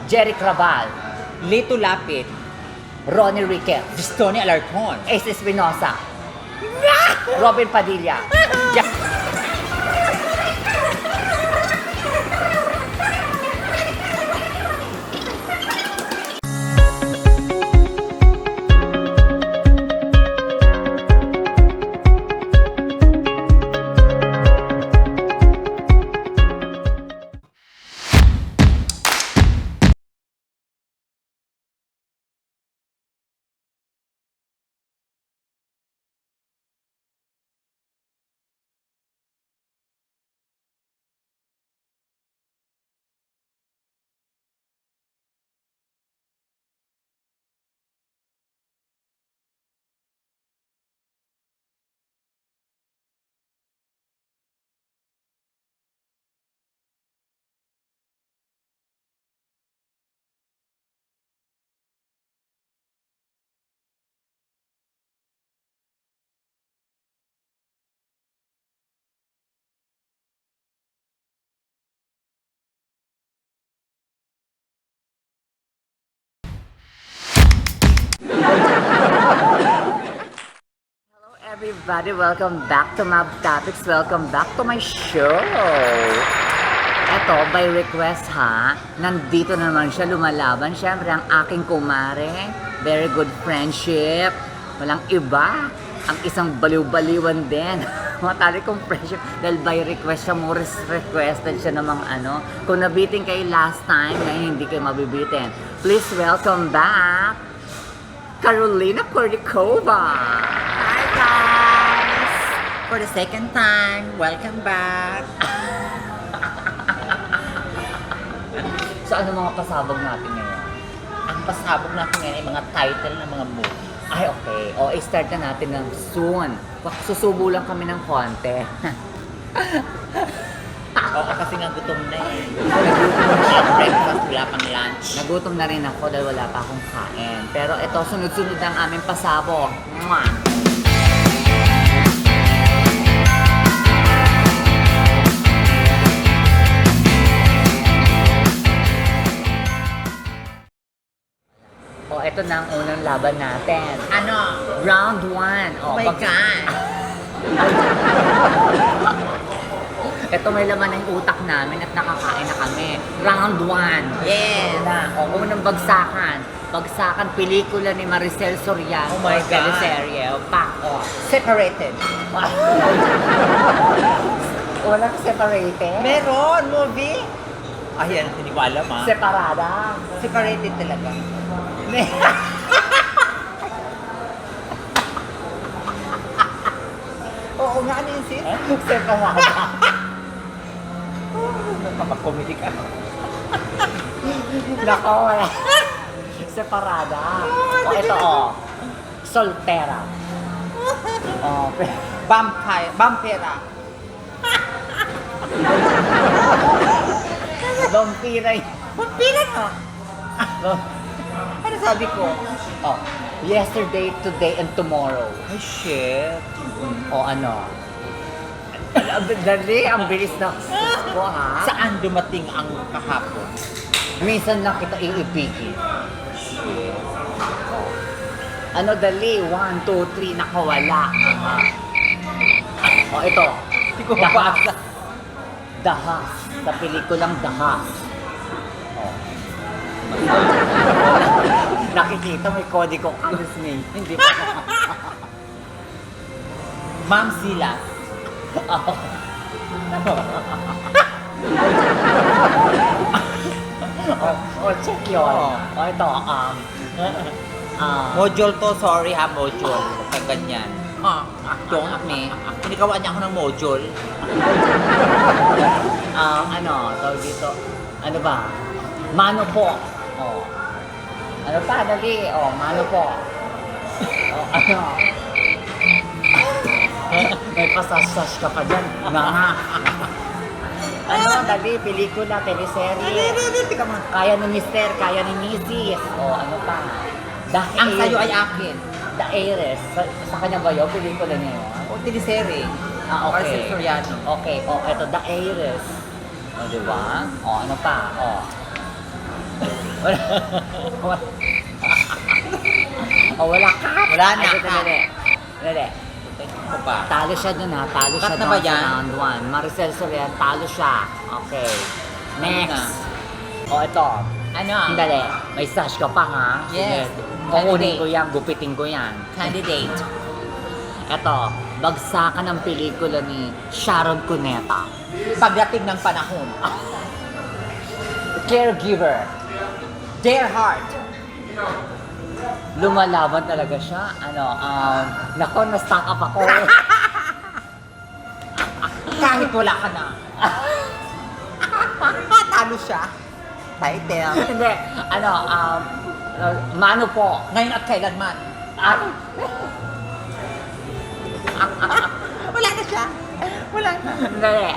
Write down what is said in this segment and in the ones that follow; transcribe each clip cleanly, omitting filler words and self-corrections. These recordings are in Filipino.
Jerry Craval, Lito Lapid, Ronnie Riquel, Tony Alarcon, Ace Espinosa, Robin Padilla, everybody, welcome back to Mab Topics. Welcome back to my show. Eto, by request ha, nandito na naman siya, lumalaban. Siyempre, ang aking kumare, very good friendship. Walang iba, ang isang baliw-baliwan din. Matali kong friendship. Dahil by request siya, more requested siya namang ano. Kung nabitin kayo last time, ngayon hindi kayo mabibitin. Please welcome back, Carolina Kornikova. Hi guys! For the second time, welcome back! So ano mga pasabog natin ngayon? Ang pasabog natin ngayon ay mga title ng mga movies. Ay okay, o i-start na natin ng soon. Susubo lang kami ng konti. Oo, kasi nga gutom na eh. Breakfast, wala pang lunch. Nagutom na rin ako dahil wala pa akong kain. Pero ito, sunod-sunod ang aming pasabog. Mwah! O, ito na ang unang laban natin. Ano? Round 1. Oh my God! Ito may laman ng utak namin at nakakain na kami. Round 1. Yes! O, unang bagsakan. Bagsakan pelikula ni Maricel Soriano. Oh my God. Teleserye. Pako. Separated. Walang separated. Meron! Movie! Ayan, hindi ko alam ah. Separada. Separated talaga. Oo nga, ano yun sis? Separada. Kapag-comedy ka. Nako, wala. Separada. O, ito o. Soltera. O, Vampira. vampira yun. Vampira no? Ano sabi ko? Oh, yesterday, today, and tomorrow. Ay, shit. O ano? Dali, ang bilis na ko ha. Saan dumating ang kahapon? Minsan lang kita iibigin. Ano dali? 1, 2, 3, nakawala. O ito. Hindi ko Dahas. mabasa. Dahas. Sa pelikulang Dahas. O. Nakikita may kodigo kalis name. Hindi pa. Ma'am Silas. O, check yun. Oo. O, ito, Module to, sorry ha, module. Pag ganyan. Don't me. Pinikawan niya ako ng module. ano, tawag dito, ano ba? Mano po. O. Ano pa, dali. O, mano po. O, ano? May pasasas ka pa dyan. Nga. Ano, dali, pelikula, teleserye. Hindi ka man. Kaya ni Mister, kaya ni Mrs. O, ano pa? Ang sayo ay akin. The Heiress. Sa kanya ba yun? Pelikula niya yun? O, tinisere. Ah, okay. Marcel Soriano. Okay, o, eto, The Heiress. O, diba? O, ano pa? O. Wala ka. Wala na. Dali. Ano pa? Talo siya dun ha. Talo Cut siya na dun ba sa yan? round 1. Maricel Sorian, talo siya. Okay. Next. Ano Ito. Ano? Dali. May sash ka pa ha? Yes. Sige. Kukunin ko yan. Gupitin ko yan. Candidate. Ito. Bagsakan ng pelikula ni Sharon Cuneta. Pagdating ng panahon. Caregiver. Dear Heart. Lumalaban talaga siya. Nako, na-stock up ako. Kahit wala ka na. Talo siya. Title. Hindi. Mano po. Ngayon at kailanman. Wala na siya. Wala na. Hindi.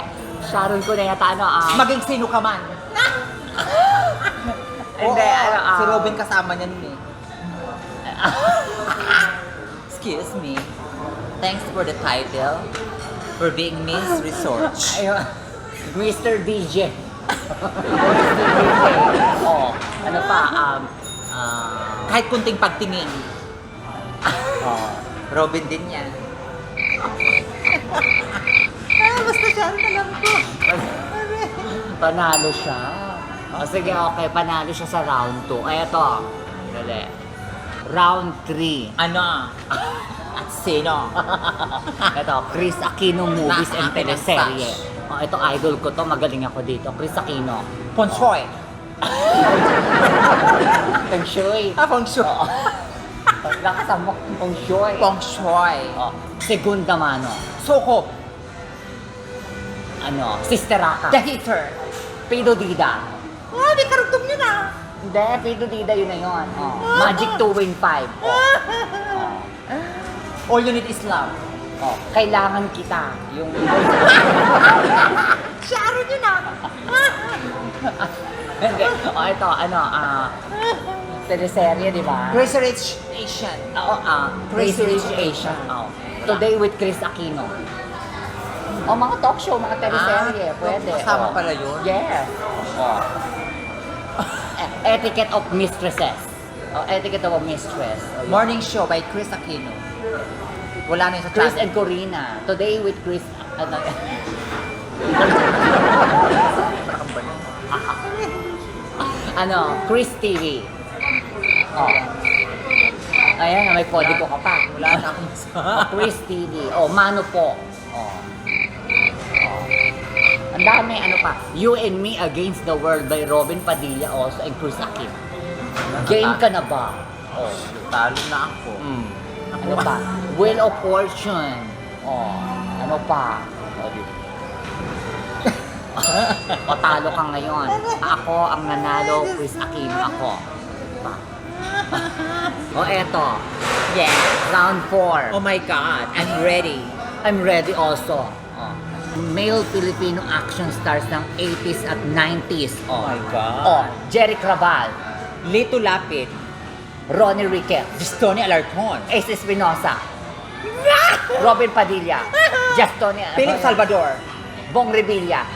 Sharon Cuneta, Maging sino ka man. Hindi, Si Robin kasama niya nun eh. Excuse me. Thanks for the title. For being Miss Research. Ayun. Mr. DJ. Ano pa, Kahit kunting pagtingin. Robin din yan. Basta siya rin alam ko. Panalo siya. Sige, okay, panalo siya sa round 2. Ay, ito. Dali. Round 3. Ano? At sino? Ito, Chris Aquino Movies and Akin ang Teleserye. sash. Ito, idol ko to. Magaling ako dito. Chris Aquino. Ponshoy. Feng Shui. Feng Shui. Lakas mo. Feng Shui. Ponshoy. Segunda mano. Soko. Sister Raka. The Hitter. Pido Dida. Di karugtong yun ah. Hindi, Pido Dida yun na yun. Magic 2 Wing 5. All you need is love. Kailangan kita. Yung... Sharon yun ah. Hindi. Ito, teleserye, di ba? Crazy Rich Asian. Crazy Rich Asian. Today with Chris Aquino. Mga talk show, mga teleserye. Pwede. Kasama pala yun? Yes. Etiquette of Mistresses. Etiquette of a Mistress. Morning Show by Chris Aquino. Wala na yun sa Chris channel. and Corina. Today with Chris... Chris TV. Ayan, may kodigo ka pa. Wala na akong Chris TV. Mano po. Ang dami, pa. You and Me Against the World by Robin Padilla also and Chris Aquino. Game ka na ba? Talo na ako. Ano pa? Wheel of Fortune. Ano pa? Talo ka ngayon. Ako ang nanalo, Chris Aquino ako. Eto. Yeah. Round 4. Oh my God, I'm ready. I'm ready also. Male Filipino action stars ng 80s at 90s. Oh my God. Jerry Craval, Lito Lapid. Ronnie Riquez, Gistoni Alarcon. Ace Espinosa, Robin Padilla, Justoni, Philip Salvador. Bong Revilla.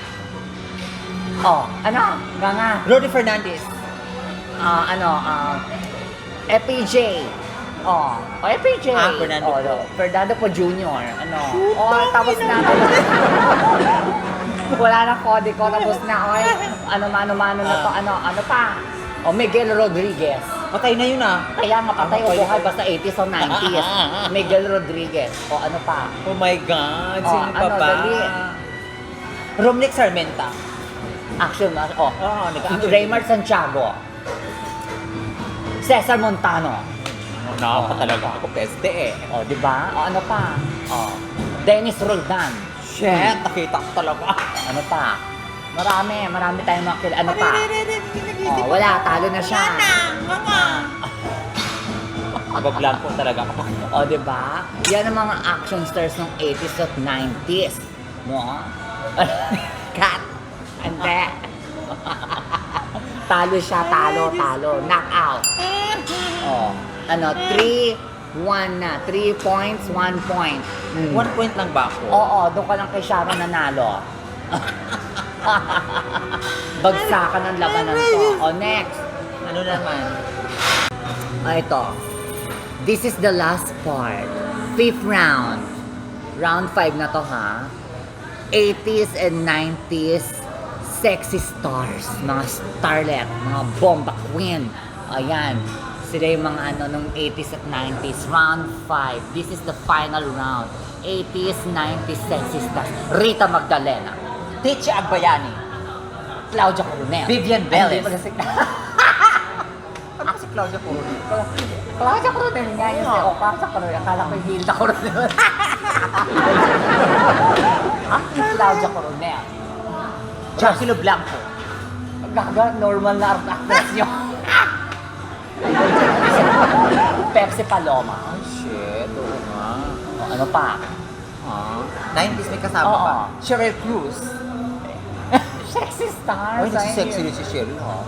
Nga. Rodi Fernandez. FPJ. FPJ. Fernando. Fernando po Jr. Tapos na. Wala na kode ko, tapos na. Mano-mano na to. Ano pa? Miguel Rodriguez. Patay na yun ah. Kaya nga patay o buhay basta 80s o 90s. Miguel Rodriguez. Ano pa? Oh my God, sino pa ba? Dali. Romnick Sarmenta. Action. nag-action. Raymar Santiago. Cesar Montano. Nakaka talaga ako peste eh. Di ba? Ano pa? Dennis Roldan. Shit, nakita ko talaga. Ano pa? Marami tayong makil. Ano pa? Wala, talo na siya. Nag-vlog po talaga ako. Di ba? Yan ang mga action stars ng 80s at 90s. Cut! Hindi. Talo siya, talo. Knockout. 3-1 na. 3 points, 1 point. 1 point lang ba ako? Doon ka lang kay Sharon nanalo. Bagsakan ng labanan to. Next. Ano naman? Ito. This is the last part. 5th round. Round 5 na to, ha? 80s and 90s sexy stars. Mga starlet, mga bomba queen. Ayan. Sila yung mga ano nung 80s at 90s. Round 5. This is the final round. 80s, 90s sexy stars. Rita Magdalena. Teacher Agbayani. Claudia Coronel. Vivian Velez. Hindi pala si- Ako si Claudia Coronel. Claudia Coronel nga yun. O, Claudia Coronel. Akala ko yung Hilda Coronel. Claudia Coronel. Jocelyn Blanco. Gaga, normal na actress yun. Pepsi Paloma. Ay, shit. Oo nga. O, ano pa? 90s may kasama Oo. pa. Cheryl Cruz. Sexy stars. Ay, nagsi-sexy rin si Cheryl, ha?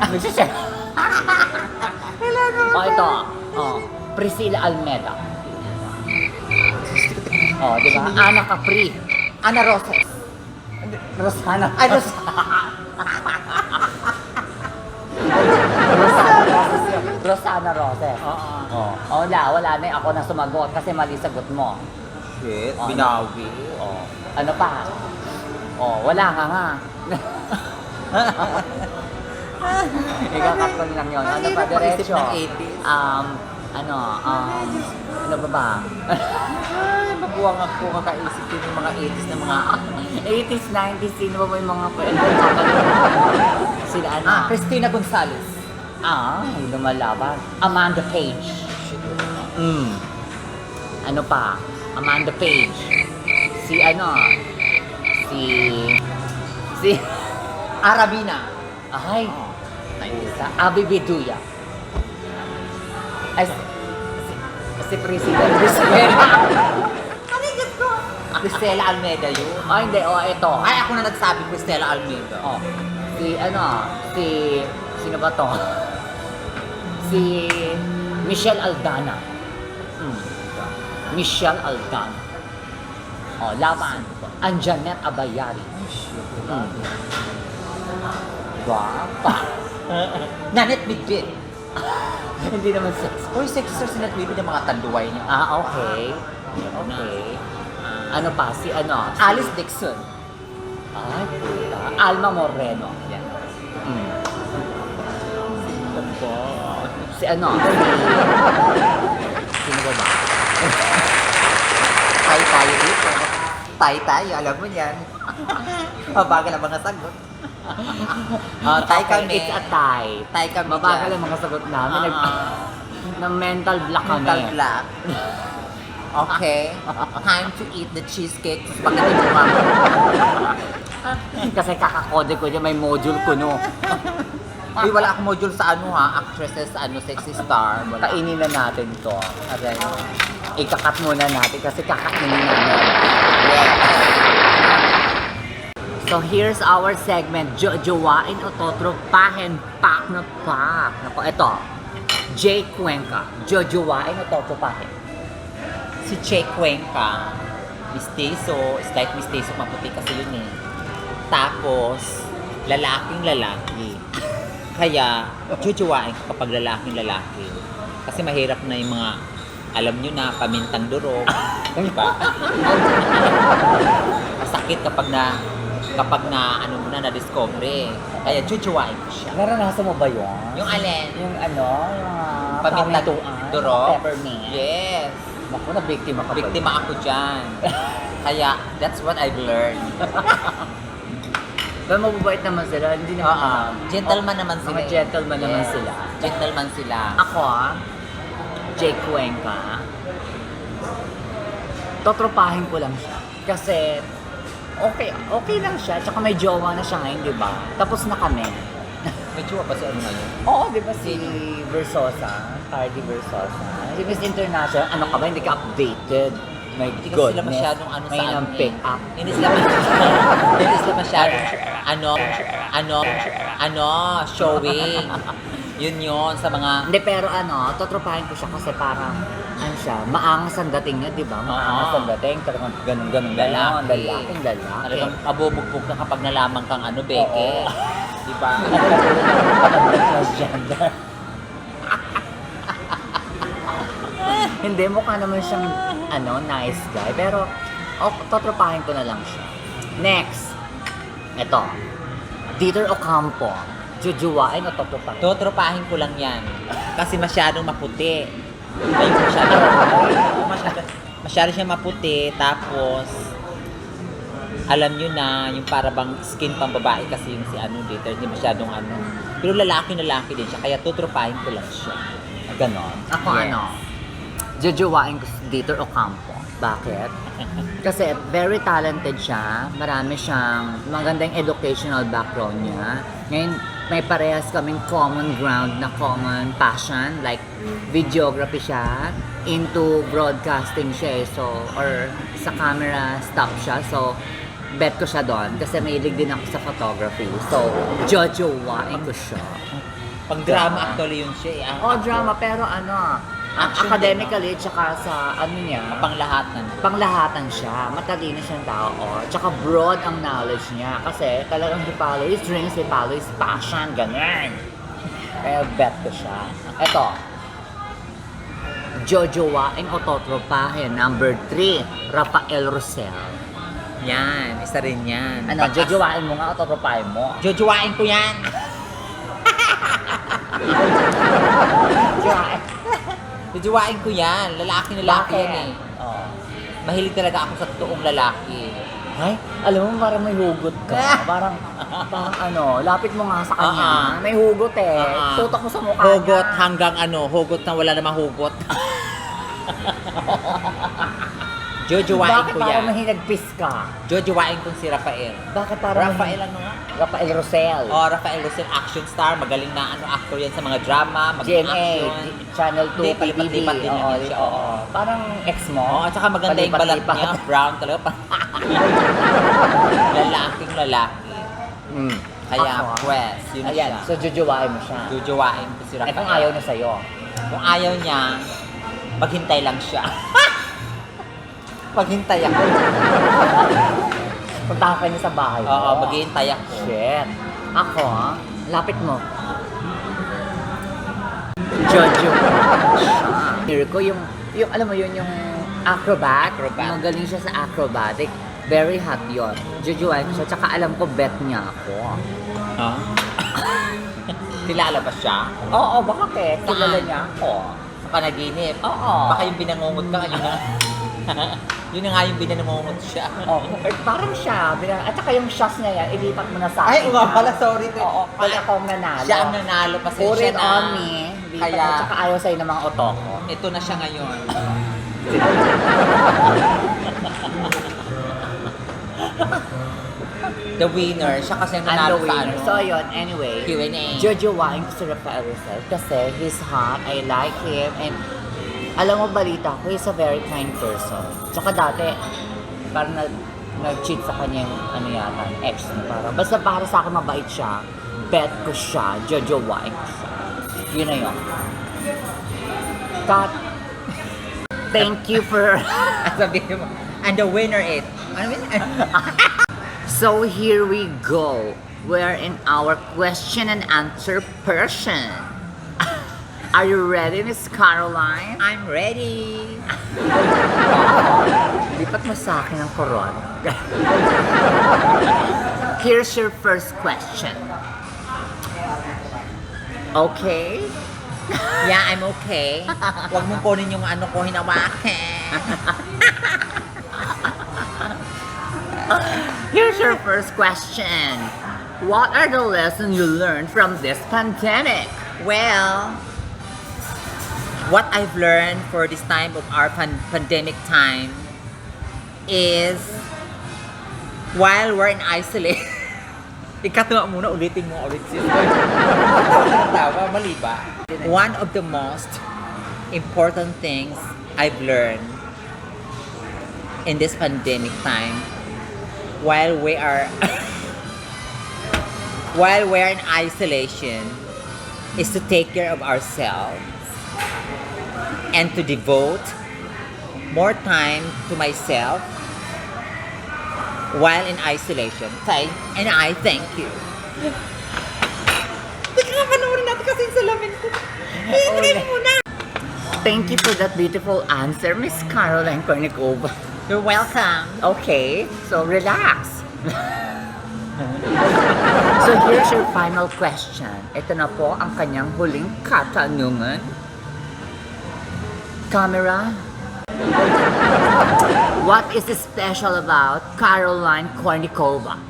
Nagsisexy. O, ito. O, Priscilla Almeda. O, di ba? Ana Capri. Ana Roses. Rosana. Ay, Rosana Roses. Oo. Wala na. Ako na sumagot kasi mali sagot mo. Shit, Ano? binawi. Ano pa? Wala ka nga. Ikakat ko lang yun. Ano pa, Ang hirap mag-isip diretso? ng 80s. Ano ba ba? Ay, mabuwang ako kakaisip yun yung mga 80s na mga... 80s, 90s, sino ba yung mga pwede? Sila ano? Christina Gonzalez. Yung lumalaban. Amanda Page. Ano pa? Amanda Page. Si Arabina. ay, isa. Abby Biduya. Ay, si President Priscilla. Cristela Almeida yun. Hindi, ito. Ay, ako na nagsabi Cristela Almeida. Sino ba to? Si Michelle Aldana. Michelle Aldana. Laban. Anjanette Abayari. Guwapa. Nanette Midbit. Hindi naman sexy. Uy, sexy sir si Nanette Midbit yung mga tanduay niya. Okay. Okay. Ano pa? Si Alice Dixon. Ay, puta. Alma Moreno. Yan. Si Sino ba? Tay tayo dito. Tay tayo, alam mo yan. Mabagal ang mga sagot. Tay kami. It's a tie. Tay kami Mabagal dyan. ang mga sagot namin. Ng mental block kami. Mental block. Okay. Time to eat the cheesecake. Spaghetti mo mama. Kasi kakakode ko dyan, may module ko, no? Uy, wala akong module sa actresses, sexy star. Wala. Kainin na natin to. Aray. Ikakat muna natin kasi kakainin namin. Yes. So here's our segment, Jojowain o Totropahin, pak na pak. Nako, ito. Jay Cuenca, Jojowain o Totropahin? Si Che Cuenca, misteso, slight misteso, maputi kasi yun eh. Tapos, lalaking lalaki. Kaya, jujuwain ko kapag lalaking lalaki. Kasi mahirap na yung mga, alam nyo na, pamintang durog. Diba? Masakit kapag na ano mo na-discover. Kaya jujuwain ko siya. Naranasan mo ba yun? Yung alin? Yung Pamintang pamintuan, durog? peppermint. Yes. Naku, na-biktima ka ba? Biktima ako dyan. Kaya, that's what I've learned. Pero mababait naman sila, hindi naman. Gentleman naman sila. Mga gentleman naman Yes. sila. Gentleman sila. Ako, Jay Cuenca, totropahin ko lang siya. Kasi, okay lang siya. Tsaka may jowa na siya ngayon, di ba? Tapos na kami. May jowa pa si ano ngayon? Oo, di ba si Versosa? Cardi Versosa. Si Miss International, ano ka ba? Hindi ka updated. My Hindi kasi goodness. sila masyadong ano May sa nang ano pick eh. up. Hindi sila masyadong showing. Yun sa mga... Hindi, pero totropahin ko siya kasi parang, siya, maangas ang dating niya, di ba? Maangas ang dating, talagang ganun-ganun. Lalaki. Lalaking lalaki. Talagang mabubugbog ka kapag nalaman kang beke. Oo. Di ba? Transgender. Hindi, mukha naman siyang nice guy. Pero, totropahin ko na lang siya. Next. Ito. Dieter Ocampo. Jujuwain o totropahin? Totropahin ko lang yan. Kasi masyadong maputi. Ay, masyado siya maputi. Tapos, alam nyo na, yung para bang skin pang babae kasi yung si Dieter, hindi masyadong Pero lalaki din siya, kaya tutropahin ko lang siya. Ganon. Ako Yes. Jujuwain ko si Dieter Ocampo. Bakit? Kasi very talented siya. Marami siyang magandang educational background niya. Ngayon, may parehas kaming common ground na common passion. Like, videography siya. Into broadcasting siya or sa camera stop siya. So, bet ko siya doon. Kasi mahilig din ako sa photography. So, jojowain ko siya. Pang drama actually yun siya. Drama. Pero Action academically, tsaka sa niya, Panglahatan. siya. Matalino siyang tao. Tsaka broad ang knowledge niya. Kasi talagang he follow his dreams, he follow his passion, ganyan. Kaya bet ko siya. Ito. Jojowain o totropahin. Number 3, Rafael Rosel. Yan, isa rin yan. Jojowain mo nga o totropahin mo? Jojowain ko yan! Jojowain ko yan. Lalaki yan eh. Oh. Mahilig talaga ako sa totoong lalaki. Ay, alam mo, parang may hugot ka. parang lapit mo nga sa kanya. May hugot eh. Tutok mo sa mukha Hugot niya. hanggang hugot na wala namang hugot. Jojowain Bakit ko parang yan. mahinagpis ka? Jojowain ko si Rafael. Bakit parang Rafael nga? Rafael Rosel. Rafael Rosel, action star. Magaling na actor yan sa mga drama, GMA, mag-action. Channel 2, Hindi, PBB. palipat-lipat din yan siya. Oo. Parang ex mo. At saka maganda yung balat Palipat-lipat. niya. Brown talaga. Lalaking lalaki. Kaya, Ako, yun na Ayan, siya. so jujuwain mo siya. Jojowain ko si Rafael. Kung ayaw na sa'yo. Kung ayaw niya, maghintay lang siya. Maghintay ako. Punta ka niya sa bahay mo. Oo, maghihintay ako. Shit. Ako, lapit mo. Jojo. Here ko yung alam mo yun, yung acrobat. Magaling siya sa acrobatic. Very hot yun. Jojoin ko siya. Tsaka alam ko, bet niya ako. Huh? Kilala ba siya? Oo, bakit? Kilala niya ako. Sa panaginip? Oo. Baka yung binangungot ka, yun na. Yun na nga yung binangungot siya. Parang siya. At saka yung shots niya yan, ilipat mo na sa akin. Ay, nga pala, sorry. Oo, pag ako ang nanalo. Siya ang nanalo, Put pasensya it na. on me. Kaya, At saka ayaw sa'yo ng mga otoko. ito na siya ngayon. The winner, siya kasi ang I'm nanalo the sa winner. So, yun, anyway. Q&A. Jojowain ko si Rafael Rosel kasi he's hot, I like him, and alam mo, balita ko, he's a very kind person. Tsaka dati, parang nag-cheat sa kanya yung yata, ex niya parang. Basta para sa akin mabait siya, bet ko siya, jojowain ko siya. Yun na yun. Cut. Thank you for... Sabihin mo. And the winner is... So here we go. We're in our question and answer portion. Are you ready, Miss Caroline? I'm ready. Lipat mo sa akin ang koron. Here's your first question. Okay? Yeah, I'm okay. Huwag mong kunin yung ko, hinawakan. Here's your first question. What are the lessons you learned from this pandemic? Well, what I've learned for this time of our pandemic time is while we're in isolation. Ikatawa muna, ulitin mo ulit siya. Tawa, mali ba? One of the most important things I've learned in this pandemic time while we're in isolation is to take care of ourselves and to devote more time to myself while in isolation. And I thank you. Thank you for that beautiful answer, Miss Caroline Cornicova. You're welcome. Okay, so relax. So here's your final question. Ito na po ang kanyang huling katanungan. Camera, what is special about Caroline Cornicova?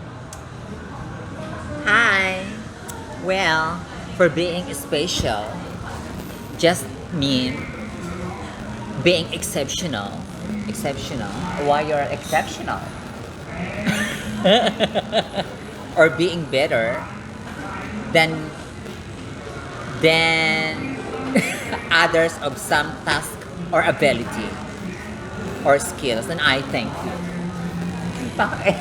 Hi. Well, for being special, just mean being exceptional. Exceptional. Why you're exceptional? Or being better than others of some task or ability or skills. And I thank you. Bakit?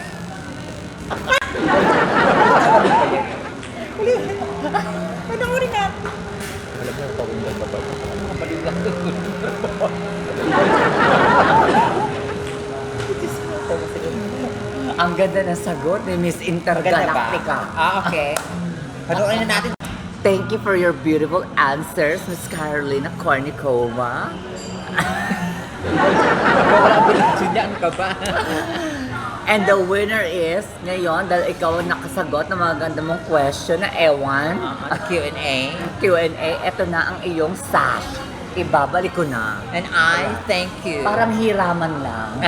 Panoorin na. Alam mo, pagundan ba ba? Ang ganda ng sagot ni Miss Intergalactica. Okay. Panoorin na natin. Thank you for your beautiful answers, Miss Carolina Cornicova. Wala binigyan ka ba? And the winner is, ngayon, dahil ikaw ang nakasagot ng mga ganda mong question na ewan, Q&A. Q&A, eto na ang iyong sash. Ibabalik ko na. And I thank you. Parang hiraman lang.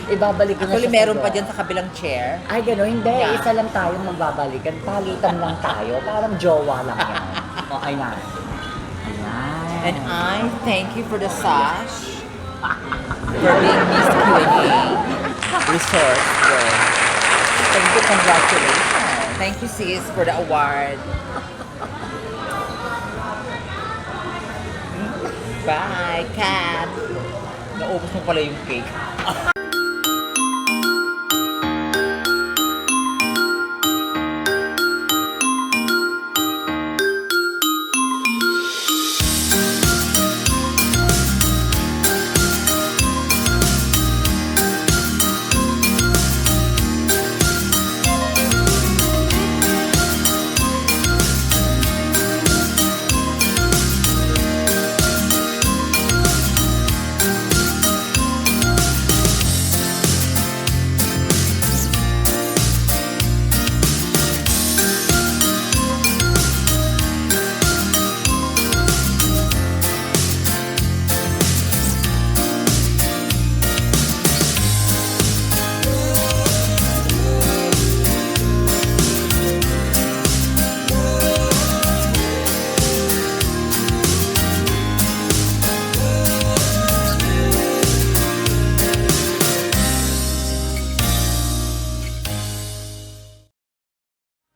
Ibabalik ko na Actually, sa meron sagot. pa dyan sa kabilang chair. Ay, gano'n. Hindi. Yeah. Isa lang tayong magbabalikan. Palitan lang tayo. Parang jowa lang yan. O, ayan. Ayan. And I thank you for the sash. For being Miss Q&A Resource Girl. Thank you, congratulations. Thank you, sis, for the award. Bye, cat. Naubos mo pala yung cake.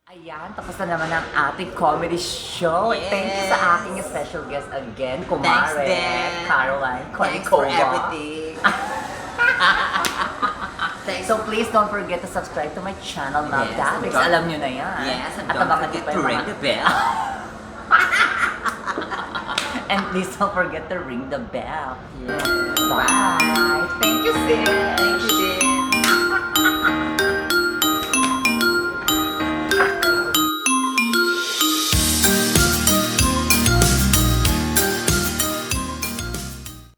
Ayan, tapos na naman ang ating comedy show. Yes. Thank you sa aking special guest again, Kumare, Thanks, Ben. Caroline Thanks Cornicova. for everything. So please don't forget to subscribe to my channel, Ma'am Yes, Davids. don't- Alam nyo na yan. Yes, and At don't abangan forget nyo pa to yung ring mga- the bell. And please don't forget to ring the bell. Yes. Bye. Thank you, sis.